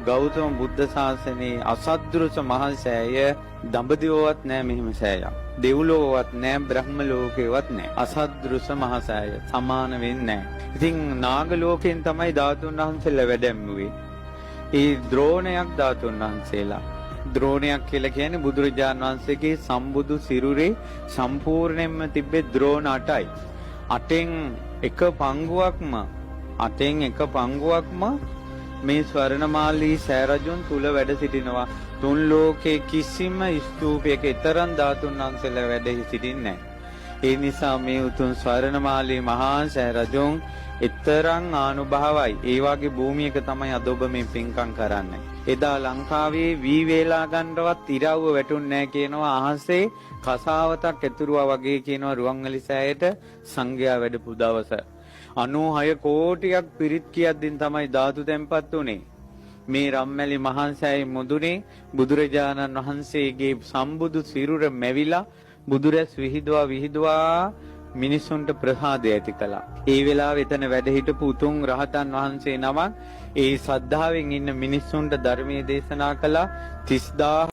ගෞතම බුද්ධ ශාසනයේ අසද්දෘස මහසෑය දඹදිවවත් නෑ මෙහෙම සෑයක්. දෙව්ලොවවත් නෑ බ්‍රහ්ම ලෝකේවත් නෑ. අසද්දෘස මහසෑය සමාන වෙන්නේ නෑ. ඉතින් නාග ලෝකෙන් තමයි ධාතුන් වහන්සේලා වැඩැම්මුවේ. ඒ ද්‍රෝණයක් ධාතුන් වහන්සේලා. ද්‍රෝණයක් කියලා කියන්නේ බුදුරජාණන් වහන්සේගේ සම්බුදු සිරුරේ සම්පූර්ණයෙන්ම තිබ්බේ ද්‍රෝණ 8යි. 8න් එක පංගුවක්ම මේ ස්වර්ණමාලී සෑරජුන් තුල වැඩ සිටිනවා. තුන් ලෝකේ කිසිම ස්තූපයක තරම් ධාතුන් වහන්සේලා වැඩ සිටින්නේ නැහැ. ඒ නිසා මේ උතුම් ස්වර්ණමාලී මහා සෑරජුන් ඊතරම් ආනුභාවයි. ඒ වගේ භූමියක තමයි අද ඔබ මේ පින්කම් කරන්නේ. එදා ලංකාවේ වී වේලා ගන්නවත් ඉරව්ව වැටුන්නේ නැහැ කියනවා. අහසේ කසාවතක් ඇතුරුවා වගේ කියනවා රුවන්වැලි සෑයට සංඝයා වැඩපු දවස. 96 කෝටියක් පිරිත් කියද්දින් තමයි ධාතු තැන්පත් උනේ. මේ රම්මැලි මහන්සෑයි මුදුනේ බුදුරජාණන් වහන්සේගේ සම්බුදු සිරුර මැවිලා බුදුරැස් විහිදුවා මිනිසුන්ට ප්‍රසාදය ඇති කළා. ඒ වෙලාවේ එතන වැඩ හිටපු උතුම් රහතන් වහන්සේ නමක් ඒ ශ්‍රද්ධාවෙන් ඉන්න මිනිසුන්ට ධර්මයේ දේශනා කළා. 30000